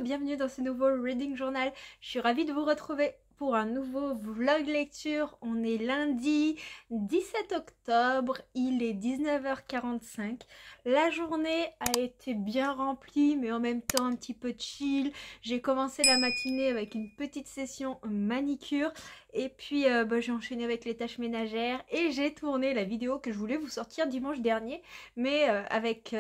bienvenue dans ce nouveau Reading Journal. Je suis ravie de vous retrouver pour un nouveau vlog lecture. On est lundi 17 octobre, il est 19h45. La journée a été bien remplie mais en même temps un petit peu chill. J'ai commencé la matinée avec une petite session manicure et puis j'ai enchaîné avec les tâches ménagères et j'ai tourné la vidéo que je voulais vous sortir dimanche dernier, mais avec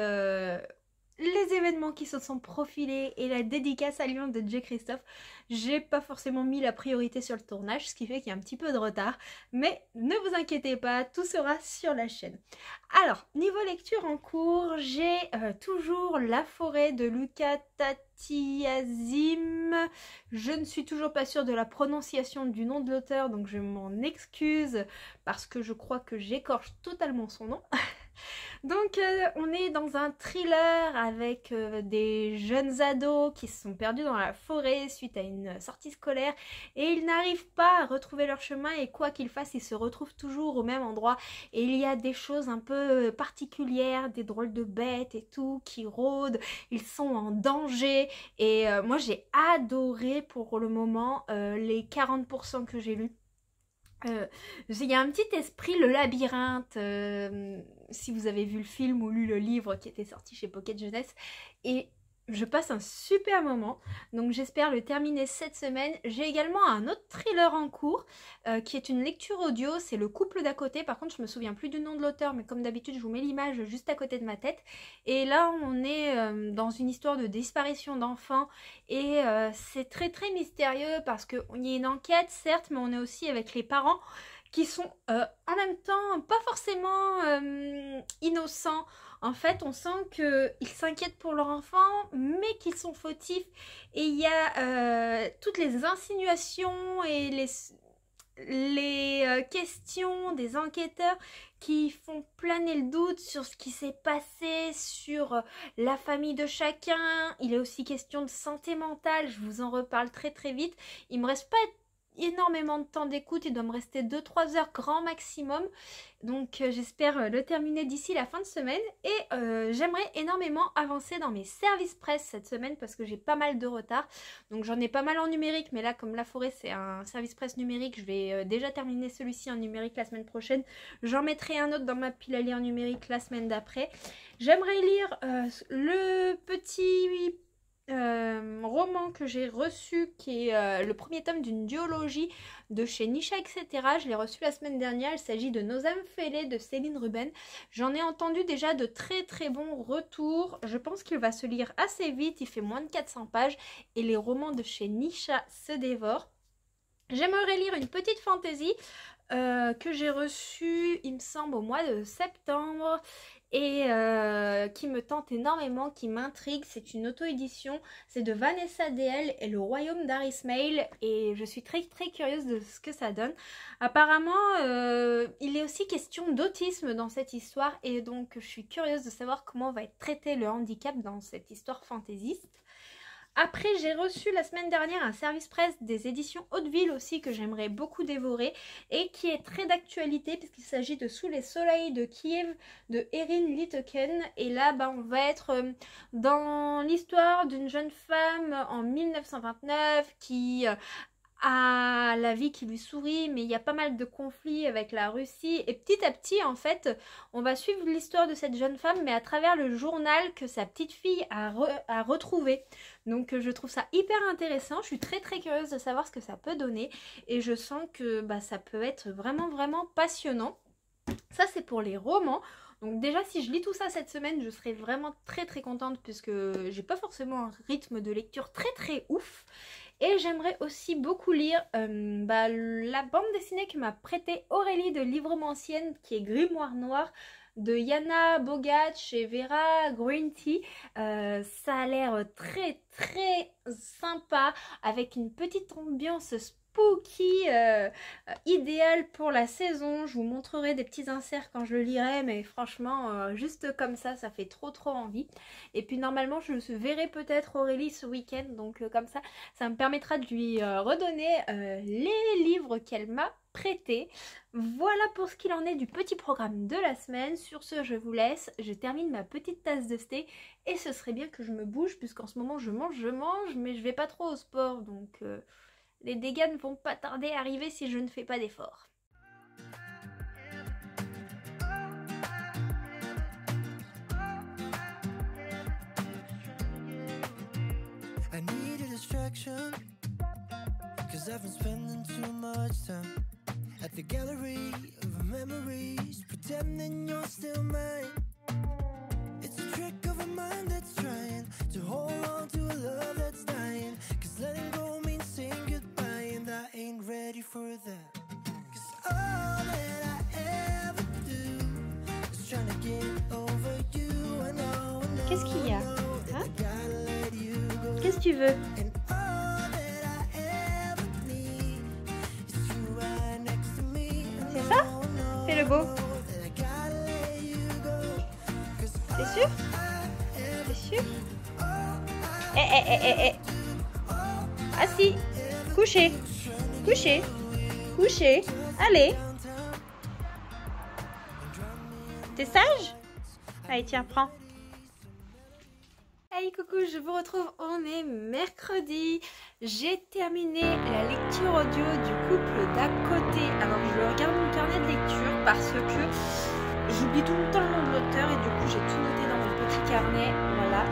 les événements qui se sont profilés et la dédicace à Lyon de J. Christophe, j'ai pas forcément mis la priorité sur le tournage, ce qui fait qu'il y a un petit peu de retard, mais ne vous inquiétez pas, tout sera sur la chaîne. Alors, niveau lecture en cours, j'ai toujours La forêt de Luca Tatiazim. Je ne suis toujours pas sûre de la prononciation du nom de l'auteur, donc je m'en excuse parce que je crois que j'écorche totalement son nom. Donc on est dans un thriller avec des jeunes ados qui se sont perdus dans la forêt suite à une sortie scolaire et ils n'arrivent pas à retrouver leur chemin et quoi qu'ils fassent, ils se retrouvent toujours au même endroit et il y a des choses un peu particulières, des drôles de bêtes et tout qui rôdent, ils sont en danger et moi j'ai adoré pour le moment les 40% que j'ai lus. Il y a un petit esprit, le labyrinthe, si vous avez vu le film ou lu le livre qui était sorti chez Pocket Jeunesse, et je passe un super moment, donc j'espère le terminer cette semaine. J'ai également un autre thriller en cours qui est une lecture audio, c'est Le couple d'à côté. Par contre je me souviens plus du nom de l'auteur, mais comme d'habitude je vous mets l'image juste à côté de ma tête. Et là on est dans une histoire de disparition d'enfants et c'est très très mystérieux parce qu'il y a une enquête certes, mais on est aussi avec les parents qui sont en même temps pas forcément innocents. En fait, on sent qu'ils s'inquiètent pour leur enfant, mais qu'ils sont fautifs. Et il y a toutes les insinuations et les questions des enquêteurs qui font planer le doute sur ce qui s'est passé, sur la famille de chacun. Il est aussi question de santé mentale, je vous en reparle très très vite. Il me reste pas énormément de temps d'écoute, il doit me rester 2-3 heures grand maximum, donc j'espère le terminer d'ici la fin de semaine et j'aimerais énormément avancer dans mes services presse cette semaine parce que j'ai pas mal de retard, donc j'en ai pas mal en numérique, mais là comme La forêt c'est un service presse numérique, je vais déjà terminer celui-ci en numérique la semaine prochaine, j'en mettrai un autre dans ma pile à lire numérique la semaine d'après. J'aimerais lire le petit roman que j'ai reçu qui est le premier tome d'une duologie de chez Nisha etc. Je l'ai reçu la semaine dernière, il s'agit de Nos âmes fêlées de Céline Ruben. J'en ai entendu déjà de très très bons retours, je pense qu'il va se lire assez vite, il fait moins de 400 pages et les romans de chez Nisha se dévorent. J'aimerais lire une petite fantaisie que j'ai reçue il me semble au mois de septembre et qui me tente énormément, qui m'intrigue. C'est une auto-édition, c'est de Vanessa DL et Le Royaume d'Arismail et je suis très très curieuse de ce que ça donne. Apparemment il est aussi question d'autisme dans cette histoire et donc je suis curieuse de savoir comment va être traité le handicap dans cette histoire fantaisiste. Après, j'ai reçu la semaine dernière un service presse des éditions Hauteville aussi que j'aimerais beaucoup dévorer et qui est très d'actualité puisqu'il s'agit de Sous les soleils de Kiev de Erin Liteken. Et là, on va être dans l'histoire d'une jeune femme en 1929 qui a la vie qui lui sourit, mais il y a pas mal de conflits avec la Russie et petit à petit en fait on va suivre l'histoire de cette jeune femme mais à travers le journal que sa petite fille a retrouvé. Donc je trouve ça hyper intéressant, je suis très très curieuse de savoir ce que ça peut donner et je sens que ça peut être vraiment vraiment passionnant. Ça c'est pour les romans. Donc déjà si je lis tout ça cette semaine je serai vraiment très très contente puisque j'ai pas forcément un rythme de lecture très très ouf. Et j'aimerais aussi beaucoup lire la bande dessinée que m'a prêtée Aurélie de Livremantienne qui est Grimoire Noir de Yana Bogach et Vera Greenty. Ça a l'air très très sympa avec une petite ambiance spooky, idéal pour la saison. Je vous montrerai des petits inserts quand je le lirai, mais franchement, juste comme ça fait trop envie. Et puis normalement, je verrai peut-être Aurélie ce week-end, donc comme ça me permettra de lui redonner les livres qu'elle m'a prêtés. Voilà pour ce qu'il en est du petit programme de la semaine. Sur ce, je vous laisse. Je termine ma petite tasse de thé et ce serait bien que je me bouge puisqu'en ce moment je mange, mais je vais pas trop au sport, donc les dégâts ne vont pas tarder à arriver si je ne fais pas d'efforts. I need a distraction, 'cause I've been spending too much time at the gallery of memories, pretending you're still mine. It's a trick of a mind that's trying to hold on to a love that's dying, 'cause letting go means saying goodbye, and I ain't ready for that. 'Cause all that I ever do is trying to get over you. I know, Qu'est-ce qu'il y a? that I gotta let you go. Qu'est-ce que tu veux? And all that I ever need is you right next to me. C'est ça? Fais le beau. T'es sûr? T'es sûr? Eh. Assis. Couché. Couché. Couché. Allez. T'es sage? Allez, tiens, prends. Hey coucou, je vous retrouve, on est mercredi. J'ai terminé la lecture audio du couple d'à côté. Alors je regarde mon carnet de lecture parce que j'oublie tout le temps le nom de l'auteur et du coup j'ai tout noté dans mon petit carnet. Voilà.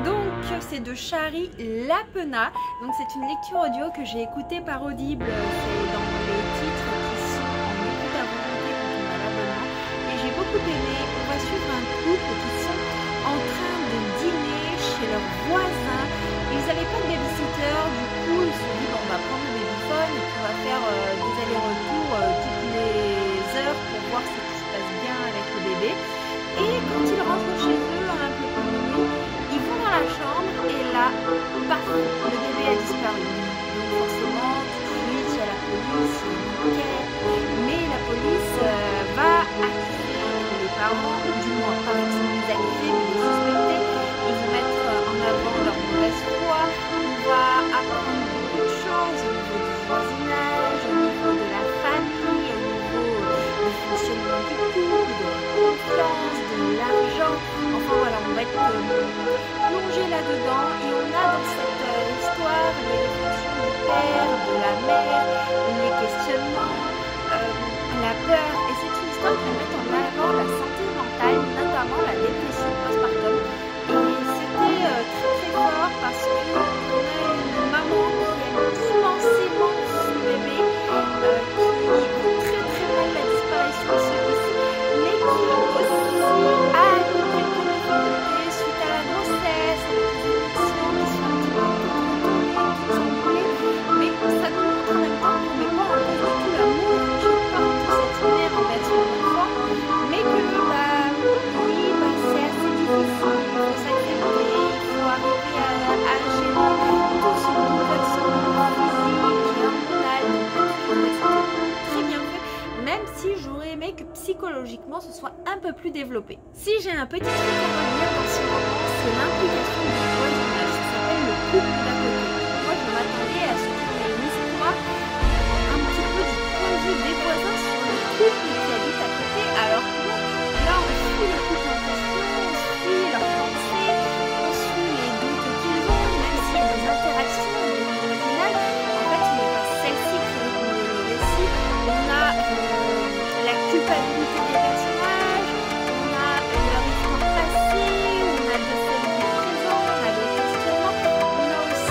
Donc c'est de Shari Lapena. Donc c'est une lecture audio que j'ai écoutée par Audible. C'est dans les titres qui sont en écoute à volonté quand on a l'abonnement. Et j'ai beaucoup aimé. On va suivre un couple qui sont en train de dîner chez leurs voisins. Ils n'avaient pas de babysitter, du coup ils se sont dit bon, on va prendre le babyphone et puis on va faire des allers-retours toutes les heures pour voir si tout se passe bien avec le bébé. Et quand ils rentrent chez eux un peu plus de nuit, ils vont dans la chambre et là, paf, le bébé a disparu. Donc forcément, tout de suite il y a la police, il y a une enquête, mais la police va accuser les parents, du moins pas forcément les accuser, mais les suspecter. Ils vont mettre en avant leur mauvaise foi. On va apprendre beaucoup de choses au niveau du voisinage, au niveau de la famille, au niveau du fonctionnement du couple, de la confiance, de l'argent. Enfin voilà, on va être plongé là-dedans et on a dans cette histoire les réflexions du père, de la mère, les questionnements, la peur. Et c'est une histoire qui met en avant la santé mentale, notamment la dépression postpartum. Et c'était très fort parce qu'on a une maman qui aime immensément son bébé, qui vit très mal la disparition de celui-ci, mais qui aussi a eu quelques difficultés suite à la grossesse, avec des émotions qui sont un petit peu contrôlées, qui sont brûlées, mais ça nous montre en même temps qu'on ne met pas en cause du tout l'amour que porte cette mère envers son enfant, mais que oui, c'est assez difficile. Il faut s'accepter, il faut arriver à gérer tout ce bouleversement physique et hormonal. C'était très bien fait, même si j'aurais aimé que psychologiquement ce soit un peu plus développé. Si j'ai un petit truc à redire dans ce roman, c'est l'implication du voisinage. Ça s'appelle le couple d'à côté. Moi je m'attendais à ce qu'il y ait une histoire un petit peu du point de vue des voisins sur le couple qui habite à côté, alors que bon, là on suit le couple en question, on suit leurs pensées, on suit les doutes qu'ils ont, même s'il y a des interactions, mais au final, en fait, ce n'est pas celle-ci qui répond le récit. On a la culpabilité des personnages, on a leur histoire passée, on a de celle du présent, on a des questionnements, on a aussi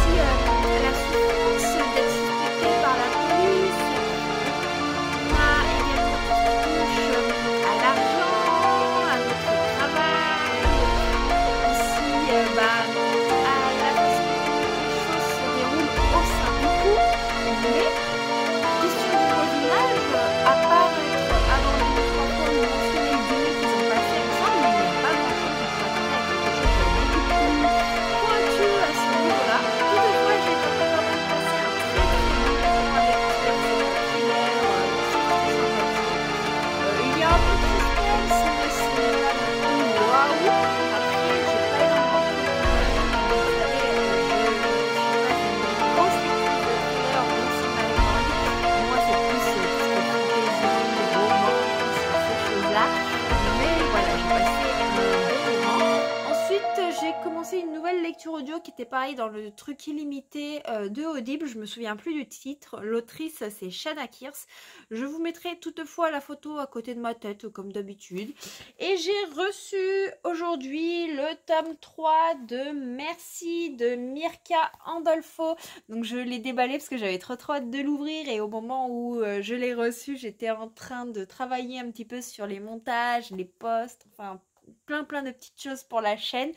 c'était pareil dans le truc illimité de Audible, je me souviens plus du titre. L'autrice c'est Shanna Kearse. Je vous mettrai toutefois la photo à côté de ma tête comme d'habitude. Et j'ai reçu aujourd'hui le tome 3 de Merci de Mirka Andolfo. Donc je l'ai déballé parce que j'avais trop hâte de l'ouvrir, et au moment où je l'ai reçu, j'étais en train de travailler un petit peu sur les montages, les posts, enfin plein de petites choses pour la chaîne.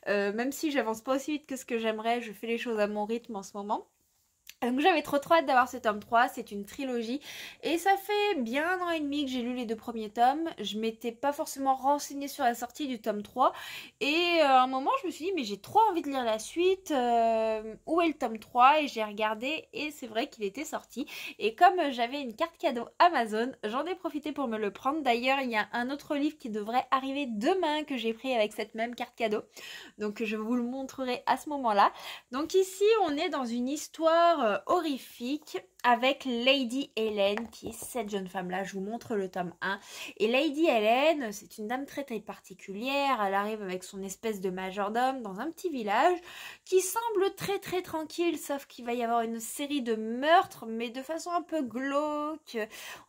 Même si j'avance pas aussi vite que ce que j'aimerais, je fais les choses à mon rythme en ce moment. Donc j'avais trop hâte d'avoir ce tome 3, c'est une trilogie et ça fait bien 1 an et demi que j'ai lu les 2 premiers tomes. Je m'étais pas forcément renseignée sur la sortie du tome 3 et à un moment je me suis dit mais j'ai trop envie de lire la suite, où est le tome 3? Et j'ai regardé et c'est vrai qu'il était sorti, et comme j'avais une carte cadeau Amazon, j'en ai profité pour me le prendre. D'ailleurs il y a un autre livre qui devrait arriver demain que j'ai pris avec cette même carte cadeau, donc je vous le montrerai à ce moment-là. Donc ici on est dans une histoire horrifique avec Lady Helen, qui est cette jeune femme là. Je vous montre le tome 1. Et Lady Helen, c'est une dame très particulière. Elle arrive avec son espèce de majordome dans un petit village qui semble très tranquille, sauf qu'il va y avoir une série de meurtres, mais de façon un peu glauque.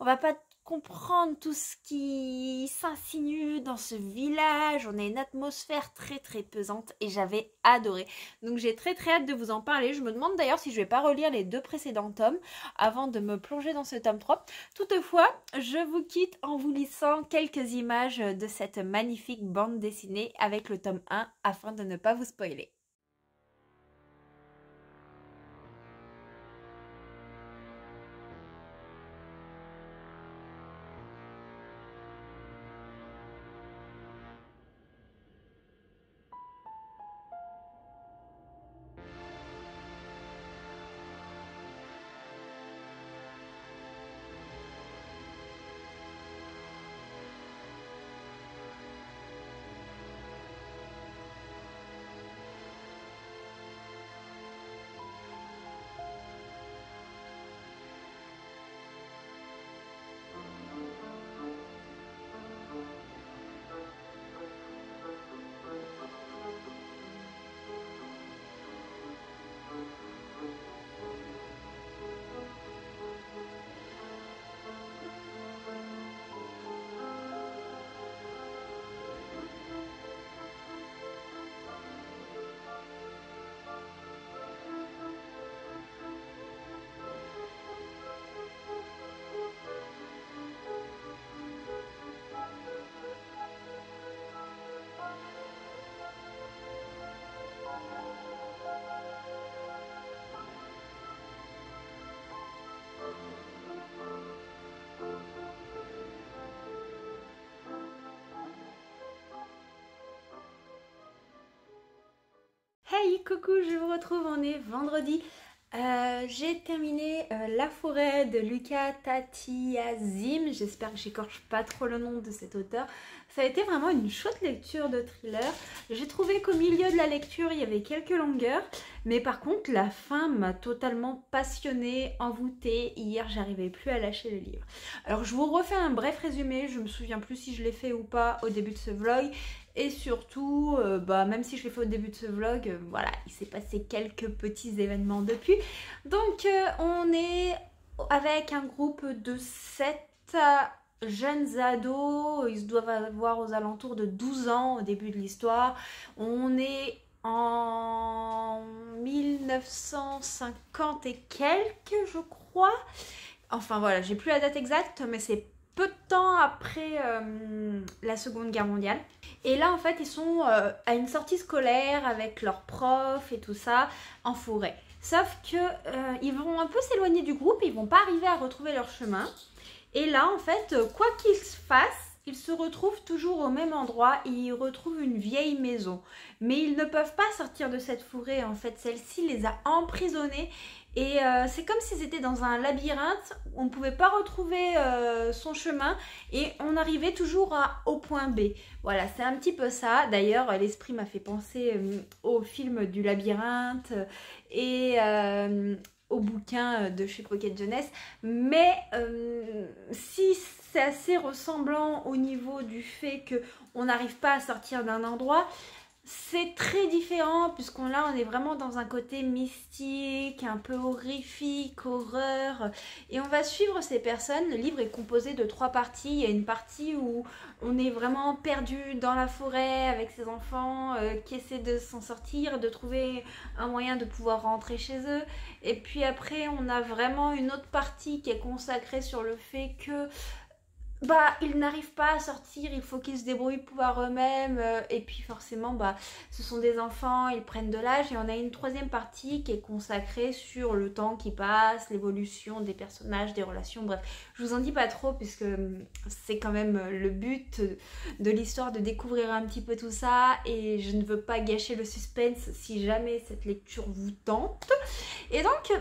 On va pas comprendre tout ce qui s'insinue dans ce village. On a une atmosphère très pesante et j'avais adoré. Donc j'ai très hâte de vous en parler. Je me demande d'ailleurs si je vais pas relire les 2 précédents tomes avant de me plonger dans ce tome 3. Toutefois, je vous quitte en vous lissant quelques images de cette magnifique bande dessinée avec le tome 1 afin de ne pas vous spoiler. Hey, coucou, je vous retrouve, on est vendredi. J'ai terminé La forêt de Luca Tatiazim. J'espère que j'écorche pas trop le nom de cet auteur. Ça a été vraiment une chouette lecture de thriller. J'ai trouvé qu'au milieu de la lecture, il y avait quelques longueurs. Mais par contre, la fin m'a totalement passionnée, envoûtée. Hier, j'arrivais plus à lâcher le livre. Alors, je vous refais un bref résumé. Je me souviens plus si je l'ai fait ou pas au début de ce vlog. Et surtout, même si je l'ai fait au début de ce vlog, voilà, il s'est passé quelques petits événements depuis. Donc, on est avec un groupe de 7 jeunes ados. Ils doivent avoir aux alentours de 12 ans au début de l'histoire. On est en 1950 et quelques, je crois. Enfin voilà, j'ai plus la date exacte, mais c'est peu de temps après la Seconde Guerre mondiale. Et là en fait ils sont à une sortie scolaire avec leurs profs et tout ça en forêt. Sauf que ils vont un peu s'éloigner du groupe, ils vont pas arriver à retrouver leur chemin. Et là en fait quoi qu'ils fassent, ils se retrouvent toujours au même endroit et ils retrouvent une vieille maison. Mais ils ne peuvent pas sortir de cette forêt, en fait celle-ci les a emprisonnés. Et c'est comme si c'était dans un labyrinthe, on ne pouvait pas retrouver son chemin et on arrivait toujours au point B. Voilà, c'est un petit peu ça. D'ailleurs, l'esprit m'a fait penser au film du labyrinthe et au bouquin de chez Pocket Jeunesse. Mais si c'est assez ressemblant au niveau du fait qu'on n'arrive pas à sortir d'un endroit, C'est très différent puisqu'on là on est vraiment dans un côté mystique, un peu horrifique, horreur. Et on va suivre ces personnes. Le livre est composé de 3 parties. Il y a une partie où on est vraiment perdu dans la forêt avec ses enfants qui essaient de s'en sortir, de trouver un moyen de pouvoir rentrer chez eux. Et puis après on a vraiment une autre partie qui est consacrée sur le fait que ils n'arrivent pas à sortir, il faut qu'ils se débrouillent par eux-mêmes et puis forcément ce sont des enfants, ils prennent de l'âge et on a une 3e partie qui est consacrée sur le temps qui passe, l'évolution des personnages, des relations, bref, je vous en dis pas trop puisque c'est quand même le but de l'histoire de découvrir un petit peu tout ça et je ne veux pas gâcher le suspense si jamais cette lecture vous tente. Et donc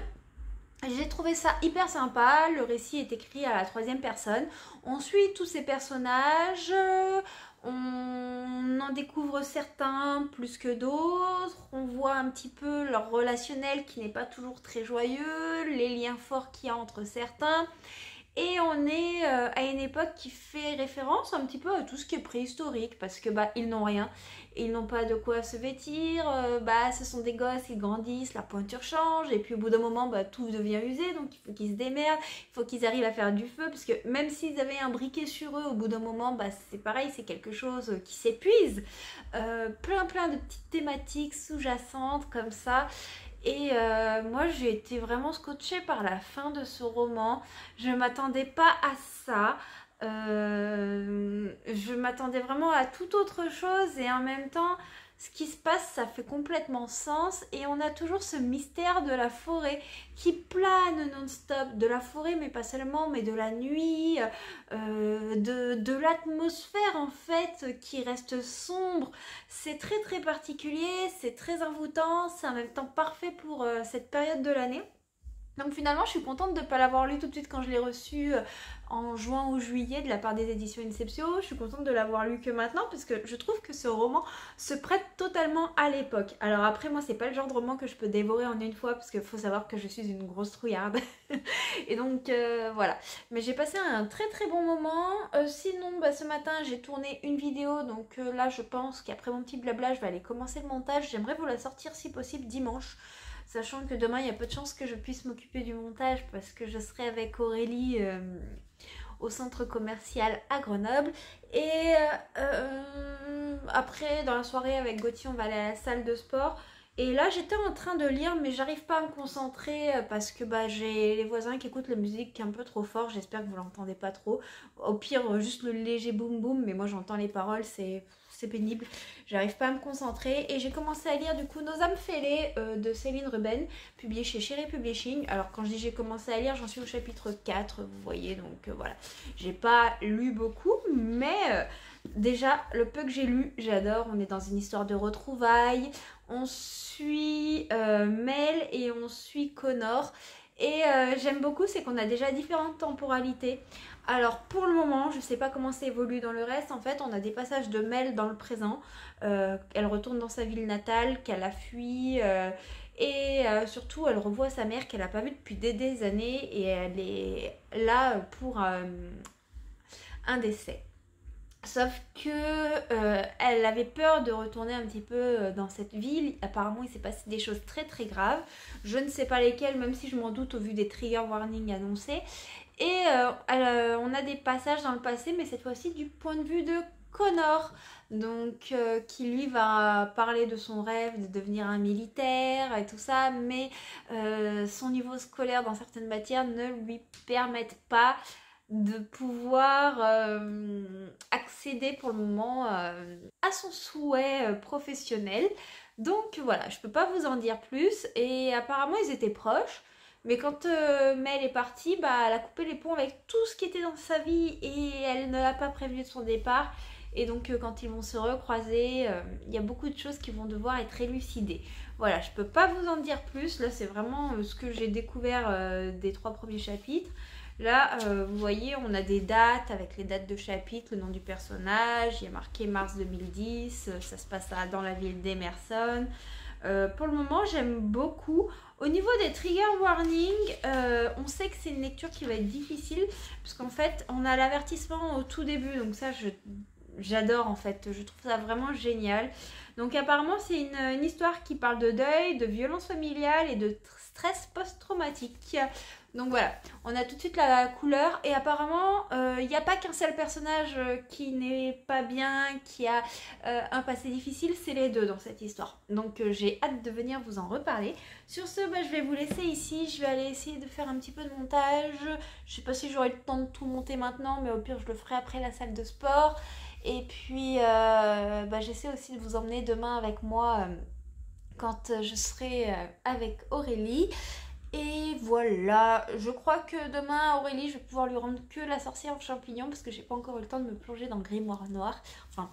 j'ai trouvé ça hyper sympa, le récit est écrit à la 3e personne, on suit tous ces personnages, on en découvre certains plus que d'autres, on voit un petit peu leur relationnel qui n'est pas toujours très joyeux, les liens forts qu'il y a entre certains. Et on est à une époque qui fait référence un petit peu à tout ce qui est préhistorique parce que ils n'ont rien, ils n'ont pas de quoi se vêtir, ce sont des gosses, ils grandissent, la pointure change et puis au bout d'un moment tout devient usé donc il faut qu'ils se démerdent, il faut qu'ils arrivent à faire du feu parce que même s'ils avaient un briquet sur eux au bout d'un moment c'est pareil, c'est quelque chose qui s'épuise. Plein de petites thématiques sous-jacentes comme ça. Et moi j'ai été vraiment scotchée par la fin de ce roman. Je m'attendais pas à ça. Je m'attendais vraiment à toute autre chose et en même temps ce qui se passe ça fait complètement sens et on a toujours ce mystère de la forêt qui plane non-stop, de la forêt mais pas seulement, mais de la nuit, de l'atmosphère en fait qui reste sombre. C'est très particulier, c'est très envoûtant, c'est en même temps parfait pour cette période de l'année. Donc finalement je suis contente de ne pas l'avoir lu tout de suite quand je l'ai reçu en juin ou juillet de la part des éditions Inceptio. Je suis contente de l'avoir lu que maintenant parce que je trouve que ce roman se prête totalement à l'époque. Alors après moi c'est pas le genre de roman que je peux dévorer en une fois parce qu'il faut savoir que je suis une grosse trouillarde. Et donc voilà. Mais j'ai passé un très bon moment. Sinon ce matin j'ai tourné une vidéo donc là je pense qu'après mon petit blabla je vais aller commencer le montage. J'aimerais vous la sortir si possible dimanche. Sachant que demain, il y a peu de chances que je puisse m'occuper du montage parce que je serai avec Aurélie au centre commercial à Grenoble. Et après, dans la soirée avec Gauthier, on va aller à la salle de sport. Et là, j'étais en train de lire, mais j'arrive pas à me concentrer parce que j'ai les voisins qui écoutent la musique un peu trop fort. J'espère que vous l'entendez pas trop. Au pire, juste le léger boum boum, mais moi j'entends les paroles, c'est pénible, j'arrive pas à me concentrer et j'ai commencé à lire du coup Nos âmes fêlées de Céline Ruben, publié chez Cherry Publishing. Alors quand je dis j'ai commencé à lire, j'en suis au chapitre 4, vous voyez, donc voilà, j'ai pas lu beaucoup mais déjà le peu que j'ai lu, j'adore. On est dans une histoire de retrouvailles, on suit Mel et on suit Connor. Et j'aime beaucoup, c'est qu'on a déjà différentes temporalités. Alors pour le moment, je sais pas comment ça évolue dans le reste. En fait, on a des passages de Mel dans le présent. Elle retourne dans sa ville natale, qu'elle a fui. Et surtout, elle revoit sa mère qu'elle n'a pas vue depuis des années. Et elle est là pour un décès. Sauf que elle avait peur de retourner un petit peu dans cette ville. Apparemment, il s'est passé des choses très graves. Je ne sais pas lesquelles, même si je m'en doute au vu des trigger warnings annoncés. Et on a des passages dans le passé, mais cette fois-ci du point de vue de Connor. Donc, qui lui va parler de son rêve de devenir un militaire et tout ça. Mais son niveau scolaire dans certaines matières ne lui permettent pas de pouvoir accéder pour le moment à son souhait professionnel. Donc voilà, je peux pas vous en dire plus. Et apparemment ils étaient proches, mais quand Mel est partie, elle a coupé les ponts avec tout ce qui était dans sa vie et elle ne l'a pas prévenu de son départ. Et donc quand ils vont se recroiser, il y a beaucoup de choses qui vont devoir être élucidées. Voilà, je peux pas vous en dire plus. Là c'est vraiment ce que j'ai découvert des 3 premiers chapitres. Là, vous voyez, on a des dates avec les dates de chapitre, le nom du personnage, il y a marqué mars 2010, ça se passe dans la ville d'Emerson. Pour le moment, j'aime beaucoup. Au niveau des trigger warnings, on sait que c'est une lecture qui va être difficile, puisqu'en fait, on a l'avertissement au tout début, donc ça, j'adore en fait, je trouve ça vraiment génial. Donc apparemment c'est une histoire qui parle de deuil, de violence familiale et de stress post-traumatique. Donc voilà, on a tout de suite la couleur et apparemment il n'y a pas qu'un seul personnage qui n'est pas bien, qui a un passé difficile, c'est les deux dans cette histoire. Donc j'ai hâte de venir vous en reparler. Sur ce, je vais vous laisser ici, je vais aller essayer de faire un petit peu de montage. Je sais pas si j'aurai le temps de tout monter maintenant, mais au pire je le ferai après la salle de sport. Et puis j'essaie aussi de vous emmener demain avec moi quand je serai avec Aurélie. Et voilà, je crois que demain Aurélie, je vais pouvoir lui rendre que la sorcière aux champignons parce que j'ai pas encore eu le temps de me plonger dans le grimoire noir. Enfin,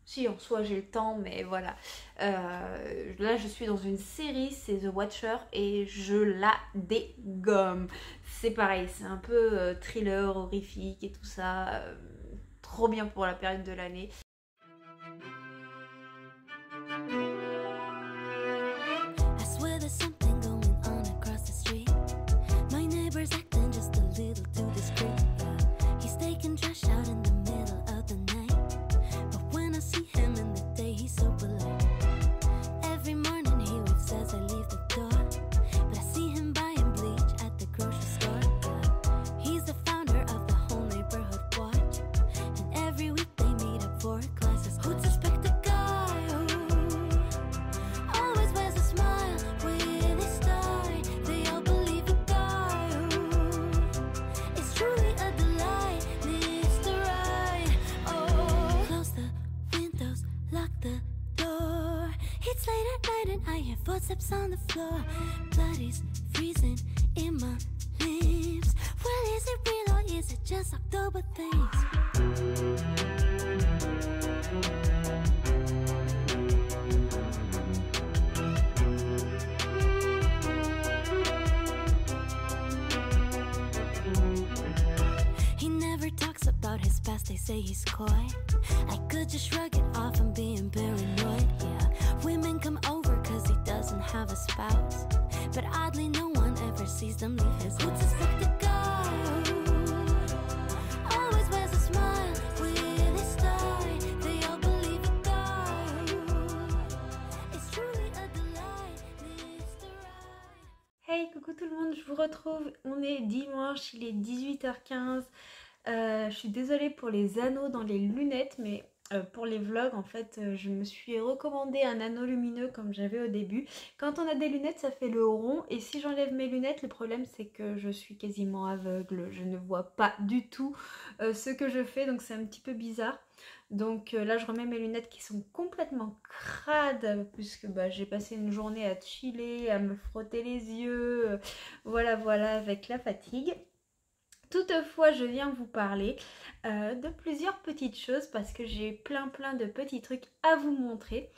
si en soi j'ai le temps, mais voilà. Là je suis dans une série, c'est The Watcher et je la dégomme. C'est pareil, c'est un peu thriller, horrifique et tout ça. Trop bien pour la période de l'année. Footsteps on the floor, blood is freezing in my lips. Well, is it real or is it just October things? He never talks about his past, they say he's coy. I could just shrug it off, I'm being paranoid, yeah. Women come over cause he doesn't have a spouse, but oddly no one ever sees them leave his house. Who'd suspect a guy who always wears a smile with his tie? They all believe a guy who is truly a delight, Mr. Right. Hey, coucou tout le monde, je vous retrouve, on est dimanche, il est 18h15. Je suis désolée pour les anneaux dans les lunettes, mais pour les vlogs en fait je me suis recommandé un anneau lumineux comme j'avais au début. Quand on a des lunettes ça fait le rond et si j'enlève mes lunettes le problème c'est que je suis quasiment aveugle, je ne vois pas du tout ce que je fais, donc c'est un petit peu bizarre. Donc là je remets mes lunettes qui sont complètement crades puisque j'ai passé une journée à chiller, à me frotter les yeux, voilà avec la fatigue. Toutefois, je viens vous parler de plusieurs petites choses parce que j'ai plein de petits trucs à vous montrer.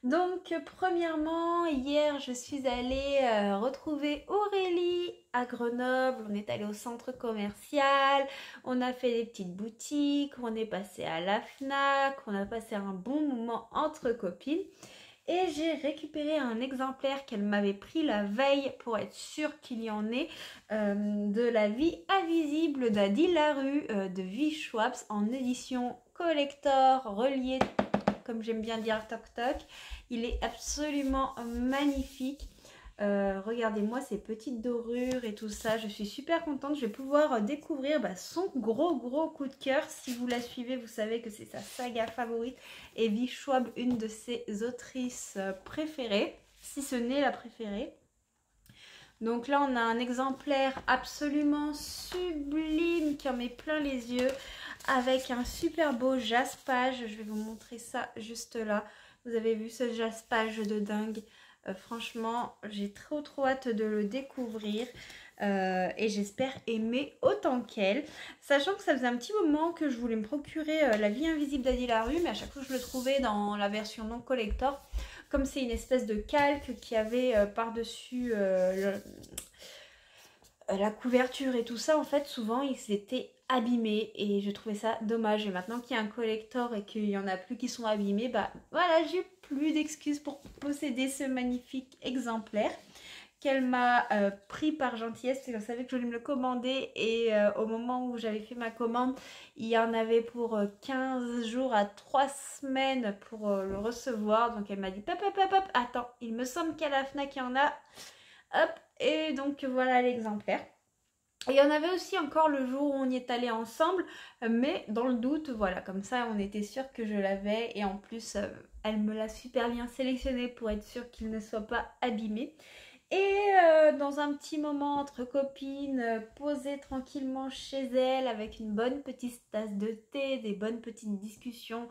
Donc, premièrement, hier, je suis allée retrouver Aurélie à Grenoble. On est allé au centre commercial, on a fait des petites boutiques, on est passé à la FNAC, on a passé un bon moment entre copines. Et j'ai récupéré un exemplaire qu'elle m'avait pris la veille pour être sûre qu'il y en ait de La vie invisible d'Adi Larue de V. Schwab en édition collector relié, comme j'aime bien dire, toc toc. Il est absolument magnifique. Regardez-moi ces petites dorures et tout ça, je suis super contente. Je vais pouvoir découvrir son gros coup de cœur. Si vous la suivez, vous savez que c'est sa saga favorite et V. Schwab, une de ses autrices préférées, si ce n'est la préférée. Donc là on a un exemplaire absolument sublime qui en met plein les yeux avec un super beau jaspage. Je vais vous montrer ça juste là. Vous avez vu ce jaspage de dingue. Franchement, j'ai trop hâte de le découvrir et j'espère aimer autant qu'elle. Sachant que ça faisait un petit moment que je voulais me procurer La vie invisible d'Adi Larue, mais à chaque fois je le trouvais dans la version non collector. Comme c'est une espèce de calque qui avait par-dessus la couverture et tout ça, en fait souvent ils s'étaient abîmés et je trouvais ça dommage. Et maintenant qu'il y a un collector et qu'il n'y en a plus qui sont abîmés, voilà, j'ai plus d'excuses pour posséder ce magnifique exemplaire qu'elle m'a pris par gentillesse, parce qu'elle savait que je voulais me le commander et au moment où j'avais fait ma commande, il y en avait pour 15 jours à 3 semaines pour le recevoir. Donc elle m'a dit, hop, hop, hop, hop, attends, il me semble qu'à la FNAC il y en a, hop, et donc voilà l'exemplaire. Et il y en avait aussi encore le jour où on y est allé ensemble, mais dans le doute, voilà, comme ça on était sûr que je l'avais et en plus elle me l'a super bien sélectionné pour être sûre qu'il ne soit pas abîmé. Et dans un petit moment entre copines, posées tranquillement chez elle avec une bonne petite tasse de thé, des bonnes petites discussions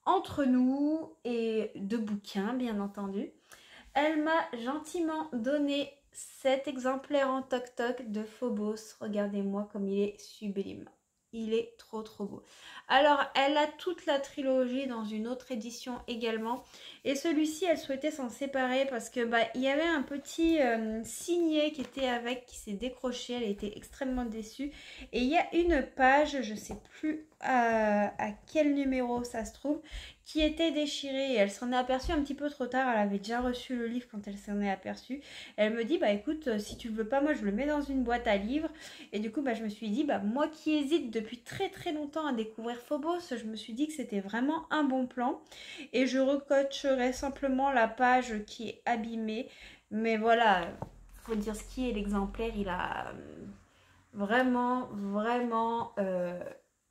entre nous et de bouquins bien entendu, elle m'a gentiment donné cet exemplaire en toc-toc de Phobos. Regardez-moi comme il est sublime. Il est trop trop beau. Alors, elle a toute la trilogie dans une autre édition également. Et celui-ci, elle souhaitait s'en séparer parce que il y avait un petit signet qui était avec, qui s'est décroché. Elle était extrêmement déçue. Et il y a une page, je ne sais plus à quel numéro ça se trouve, qui était déchirée. Et elle s'en est aperçue un petit peu trop tard. Elle avait déjà reçu le livre quand elle s'en est aperçue. Elle me dit, écoute, si tu le veux pas, moi je le mets dans une boîte à livres. Et du coup, je me suis dit, moi qui hésite depuis très très longtemps à découvrir Phobos, je me suis dit que c'était vraiment un bon plan. Et je recocherai simplement la page qui est abîmée. Mais voilà, faut dire ce qui est l'exemplaire. Il a vraiment, vraiment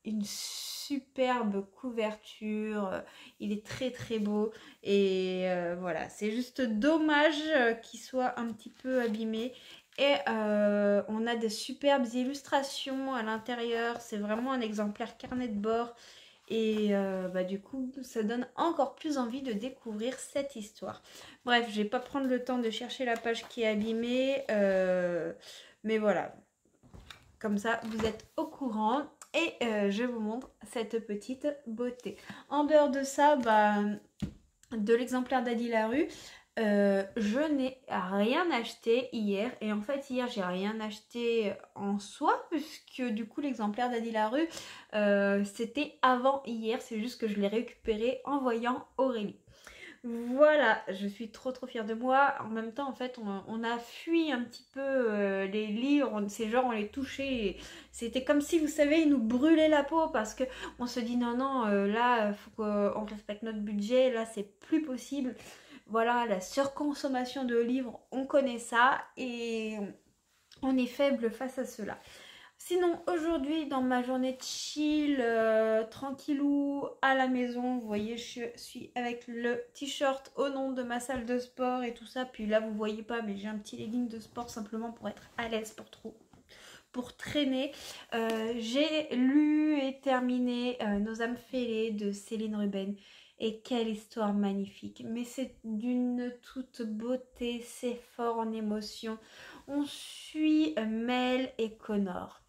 une superbe couverture. Il est très très beau. Et voilà, c'est juste dommage qu'il soit un petit peu abîmé. Et on a des superbes illustrations à l'intérieur. C'est vraiment un exemplaire carnet de bord. Et du coup, ça donne encore plus envie de découvrir cette histoire. Bref, je vais pas prendre le temps de chercher la page qui est abîmée. Mais voilà, comme ça, vous êtes au courant. Et je vous montre cette petite beauté. En dehors de ça, de l'exemplaire d'Adi Larue, je n'ai rien acheté hier. Et en fait, hier, j'ai rien acheté en soi, puisque du coup, l'exemplaire d'Adi Larue, c'était avant hier. C'est juste que je l'ai récupéré en voyant Aurélie. Voilà, je suis trop trop fière de moi. En même temps, en fait, on a fui un petit peu les livres. C'est genre, on les touchait. C'était comme si, vous savez, ils nous brûlaient la peau parce que on se dit non, non, là, faut qu'on respecte notre budget. Là, c'est plus possible. Voilà, la surconsommation de livres, on connaît ça et on est faible face à cela. Sinon, aujourd'hui, dans ma journée de chill, tranquillou, à la maison, vous voyez, je suis avec le t-shirt au nom de ma salle de sport et tout ça. Puis là, vous voyez pas, mais j'ai un petit legging de sport simplement pour être à l'aise, pour traîner. J'ai lu et terminé Nos âmes fêlées de Céline Ruben. Et quelle histoire magnifique. Mais c'est d'une toute beauté, c'est fort en émotion. On suit Mel et Connor.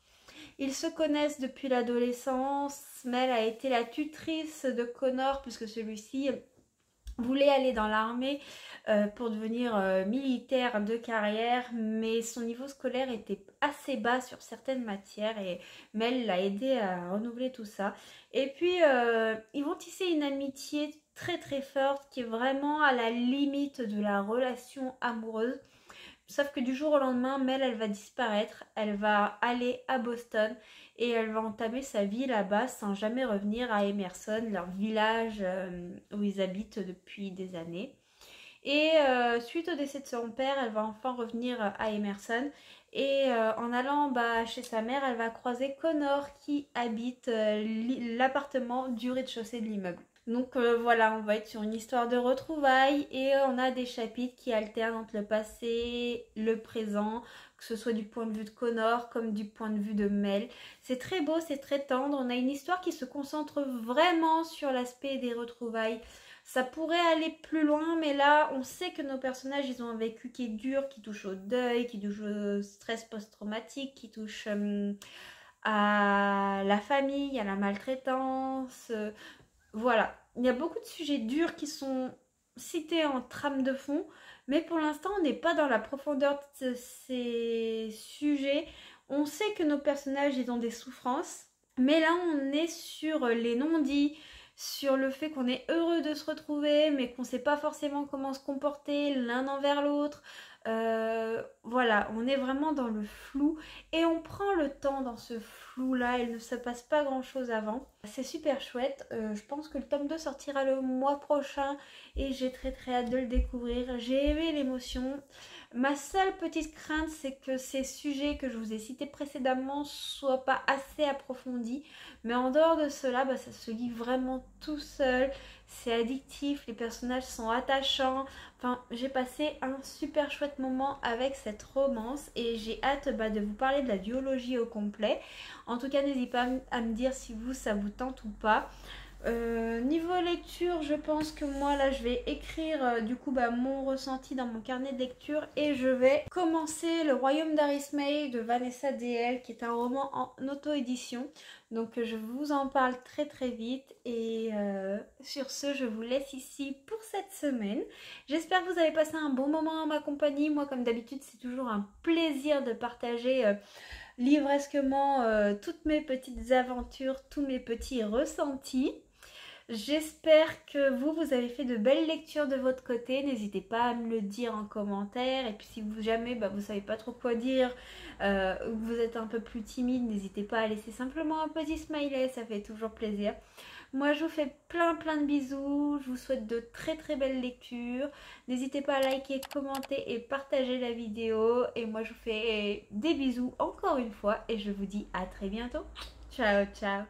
Ils se connaissent depuis l'adolescence. Mel a été la tutrice de Connor puisque celui-ci voulait aller dans l'armée pour devenir militaire de carrière, mais son niveau scolaire était assez bas sur certaines matières et Mel l'a aidé à renouveler tout ça. Et puis ils vont tisser une amitié très très forte qui est vraiment à la limite de la relation amoureuse. Sauf que du jour au lendemain, Mel, elle va disparaître, elle va aller à Boston et elle va entamer sa vie là-bas sans jamais revenir à Emerson, leur village où ils habitent depuis des années. Et suite au décès de son père, elle va enfin revenir à Emerson. Et en allant chez sa mère, elle va croiser Connor qui habite l'appartement du rez-de-chaussée de l'immeuble. Donc voilà, on va être sur une histoire de retrouvailles et on a des chapitres qui alternent entre le passé, le présent, que ce soit du point de vue de Connor comme du point de vue de Mel. C'est très beau, c'est très tendre. On a une histoire qui se concentre vraiment sur l'aspect des retrouvailles. Ça pourrait aller plus loin, mais là, on sait que nos personnages, ils ont un vécu qui est dur, qui touche au deuil, qui touche au stress post-traumatique, qui touche à la famille, à la maltraitance. Voilà, il y a beaucoup de sujets durs qui sont cités en trame de fond, mais pour l'instant, on n'est pas dans la profondeur de ces sujets. On sait que nos personnages, ils ont des souffrances, mais là, on est sur les non-dits, sur le fait qu'on est heureux de se retrouver, mais qu'on ne sait pas forcément comment se comporter l'un envers l'autre. Voilà, on est vraiment dans le flou et on prend le temps dans ce flou là, il ne se passe pas grand chose avant. C'est super chouette, je pense que le tome 2 sortira le mois prochain et j'ai très hâte de le découvrir. J'ai aimé l'émotion. Ma seule petite crainte, c'est que ces sujets que je vous ai cités précédemment soient pas assez approfondis, mais en dehors de cela, ça se lit vraiment tout seul. C'est addictif, les personnages sont attachants. Enfin, j'ai passé un super chouette moment avec cette romance et j'ai hâte de vous parler de la duologie au complet. En tout cas, n'hésitez pas à me dire si ça vous tente ou pas. Niveau lecture, je pense que moi là je vais écrire du coup mon ressenti dans mon carnet de lecture et je vais commencer Le Royaume d'Arismay de Vanessa DL qui est un roman en auto-édition. Donc je vous en parle très vite et sur ce je vous laisse ici pour cette semaine. J'espère que vous avez passé un bon moment en ma compagnie. Moi comme d'habitude c'est toujours un plaisir de partager livresquement toutes mes petites aventures, tous mes petits ressentis. J'espère que vous avez fait de belles lectures de votre côté. N'hésitez pas à me le dire en commentaire. Et puis si jamais vous savez pas trop quoi dire, ou vous êtes un peu plus timide, n'hésitez pas à laisser simplement un petit smiley, ça fait toujours plaisir. Moi je vous fais plein de bisous, je vous souhaite de très belles lectures. N'hésitez pas à liker, commenter et partager la vidéo. Et moi je vous fais des bisous encore une fois et je vous dis à très bientôt. Ciao ciao.